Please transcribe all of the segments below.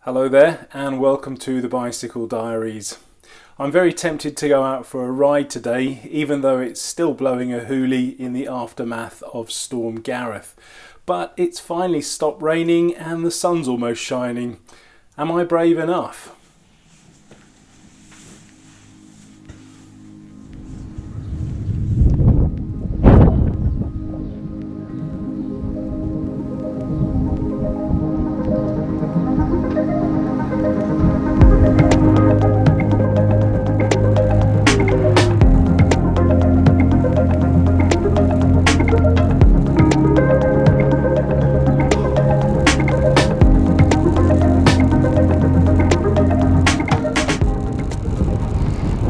Hello there and welcome to the Bicycle Diaries. I'm very tempted to go out for a ride today, even though it's still blowing a hoolie in the aftermath of Storm Gareth. But it's finally stopped raining and the sun's almost shining. Am I brave enough?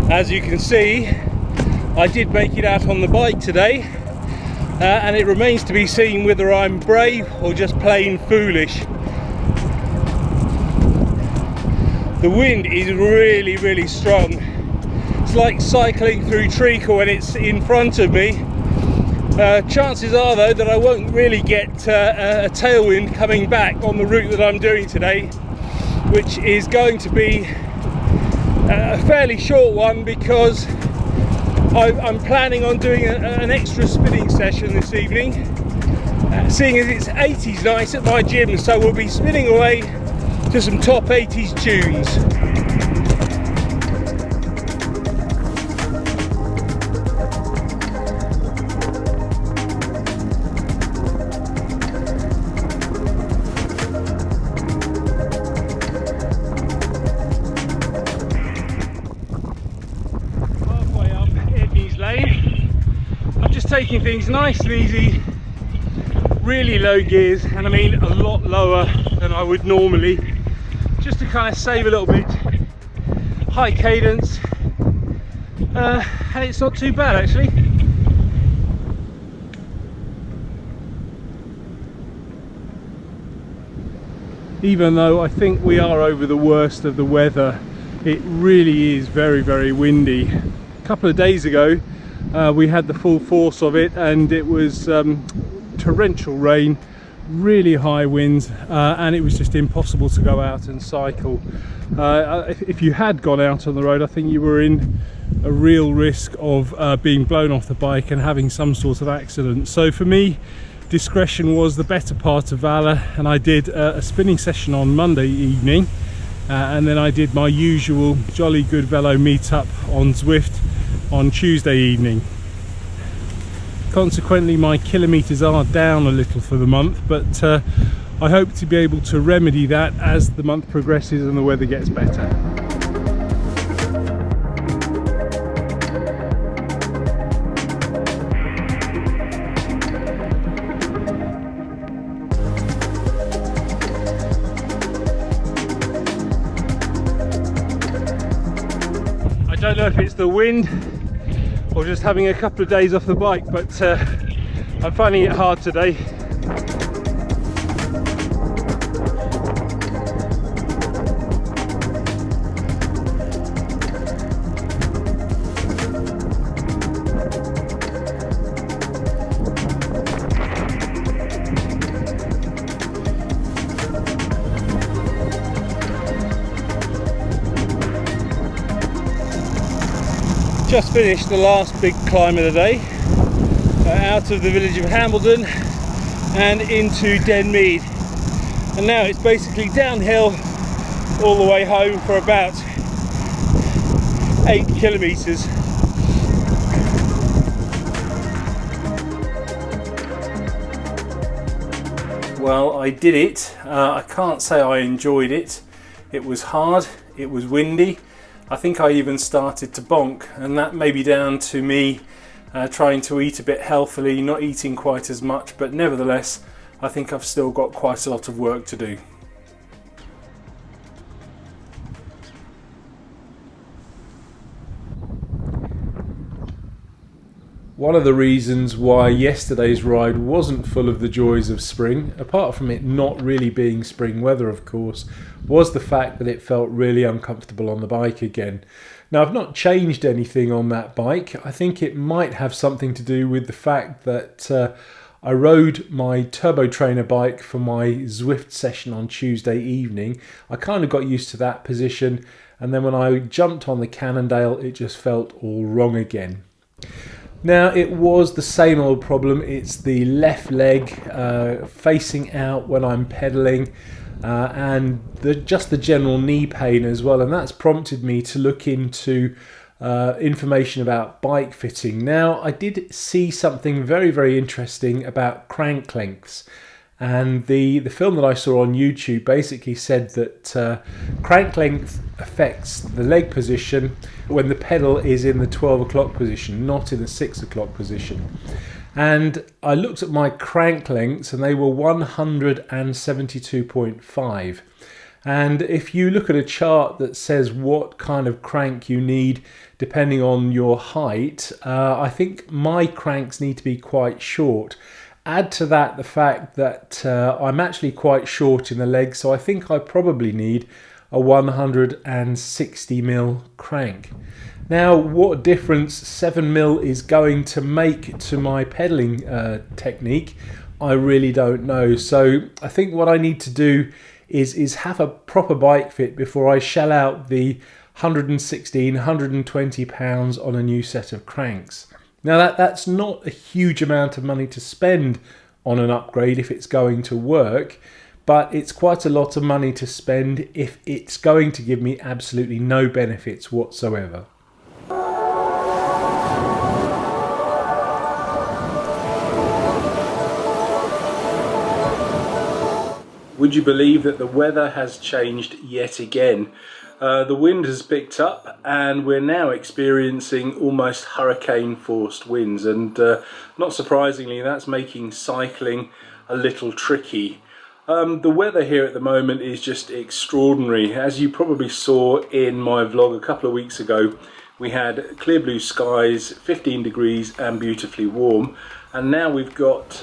As you can see, I did make it out on the bike today, and it remains to be seen whether I'm brave or just plain foolish. The wind is really strong. It's like cycling through treacle when it's in front of me. Chances are though that I won't really get a tailwind coming back on the route that I'm doing today, which is going to be a fairly short one because I'm planning on doing an extra spinning session this evening, seeing as it's 80s night at my gym, so we'll be spinning away to some top 80s tunes. Taking things nice and easy, really low gears, and I mean a lot lower than I would normally, just to kind of save a little bit. High cadence, and it's not too bad actually. Even though I think we are over the worst of the weather, it really is very windy. A couple of days ago we had the full force of it, and it was torrential rain, really high winds, and it was just impossible to go out and cycle. If you had gone out on the road, I think you were in a real risk of being blown off the bike and having some sort of accident. So for me, discretion was the better part of valour, and I did a spinning session on Monday evening, and then I did my usual jolly good velo meetup on Zwift on Tuesday evening. Consequently, my kilometres are down a little for the month, but I hope to be able to remedy that as the month progresses and the weather gets better. I don't know if it's the wind or just having a couple of days off the bike, but I'm finding it hard today. Just finished the last big climb of the day, out of the village of Hambledon and into Denmead, and now it's basically downhill all the way home for about 8 kilometres. Well, I did it. I can't say I enjoyed it. It was hard, it was windy. I think I even started to bonk, and that may be down to me trying to eat a bit healthily, not eating quite as much, but nevertheless I think I've still got quite a lot of work to do. One of the reasons why yesterday's ride wasn't full of the joys of spring, apart from it not really being spring weather of course, was the fact that it felt really uncomfortable on the bike again. Now, I've not changed anything on that bike. I think it might have something to do with the fact that I rode my turbo trainer bike for my Zwift session on Tuesday evening. I kind of got used to that position, and then when I jumped on the Cannondale, it just felt all wrong again. Now, it was the same old problem. It's the left leg facing out when I'm pedaling, and just the general knee pain as well, and that's prompted me to look into information about bike fitting. Now, I did see something very, very interesting about crank lengths, and the film that I saw on YouTube basically said that crank length affects the leg position when the pedal is in the 12 o'clock position, not in the 6 o'clock position. And I looked at my crank lengths and they were 172.5. And if you look at a chart that says what kind of crank you need depending on your height, I think my cranks need to be quite short. Add to that the fact that I'm actually quite short in the legs, so I think I probably need a 160mm crank. Now, what difference 7mm is going to make to my pedaling technique, I really don't know. So I think what I need to do is have a proper bike fit before I shell out the 116, 120 pounds on a new set of cranks. Now that's not a huge amount of money to spend on an upgrade if it's going to work, but it's quite a lot of money to spend if it's going to give me absolutely no benefits whatsoever. Would you believe that the weather has changed yet again? The wind has picked up and we're now experiencing almost hurricane forced winds, and not surprisingly that's making cycling a little tricky. The weather here at the moment is just extraordinary. As you probably saw in my vlog a couple of weeks ago, we had clear blue skies, 15 degrees and beautifully warm. And now we've got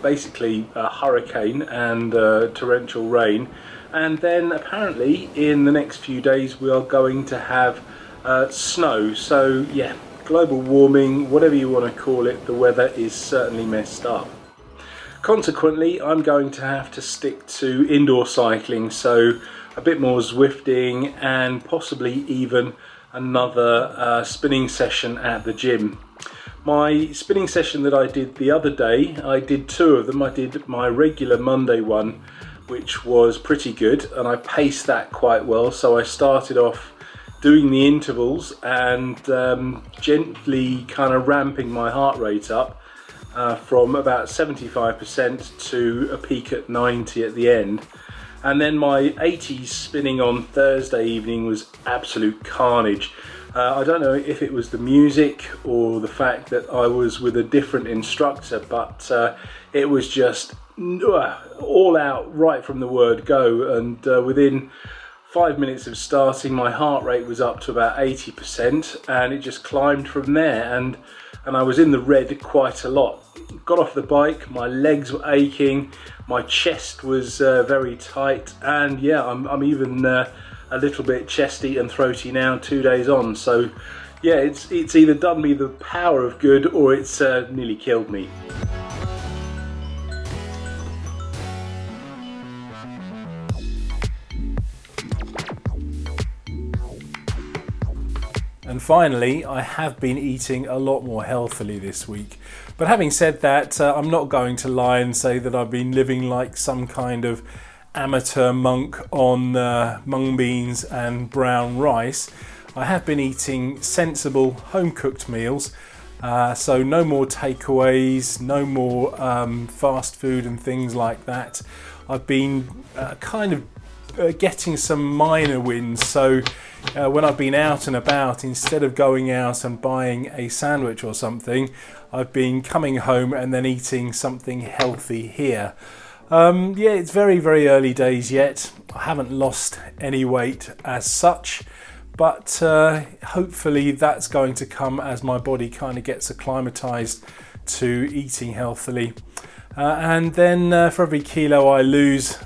basically a hurricane and torrential rain. And then apparently in the next few days we are going to have snow. So yeah, global warming, whatever you want to call it, the weather is certainly messed up. Consequently, I'm going to have to stick to indoor cycling, so a bit more Zwifting and possibly even another spinning session at the gym. My spinning session that I did the other day, I did two of them. I did my regular Monday one, which was pretty good, and I paced that quite well. So I started off doing the intervals and gently kind of ramping my heart rate up from about 75% to a peak at 90 at the end. And then my 80s spinning on Thursday evening was absolute carnage. I don't know if it was the music or the fact that I was with a different instructor, but it was just all out right from the word go, and within 5 minutes of starting my heart rate was up to about 80% and it just climbed from there, and I was in the red quite a lot. Got off the bike, my legs were aching, my chest was very tight, and yeah, I'm even a little bit chesty and throaty now 2 days on. So yeah, it's either done me the power of good or it's nearly killed me. And finally, I have been eating a lot more healthily this week. But having said that, I'm not going to lie and say that I've been living like some kind of amateur monk on mung beans and brown rice. I have been eating sensible home-cooked meals, so no more takeaways, no more fast food and things like that. I've been kind of getting some minor wins, so when I've been out and about, instead of going out and buying a sandwich or something, I've been coming home and then eating something healthy here. Yeah, it's very, very early days yet. I haven't lost any weight as such, but hopefully that's going to come as my body kind of gets acclimatized to eating healthily. And then for every kilo I lose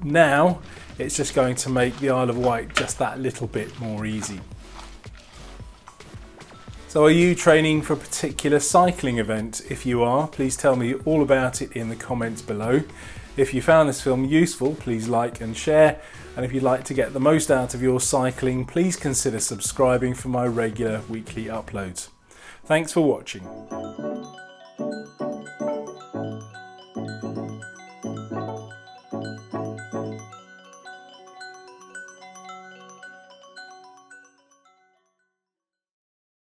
now, it's just going to make the Isle of Wight just that little bit more easy. So are you training for a particular cycling event? If you are, please tell me all about it in the comments below. If you found this film useful, please like and share. And if you'd like to get the most out of your cycling, please consider subscribing for my regular weekly uploads. Thanks for watching.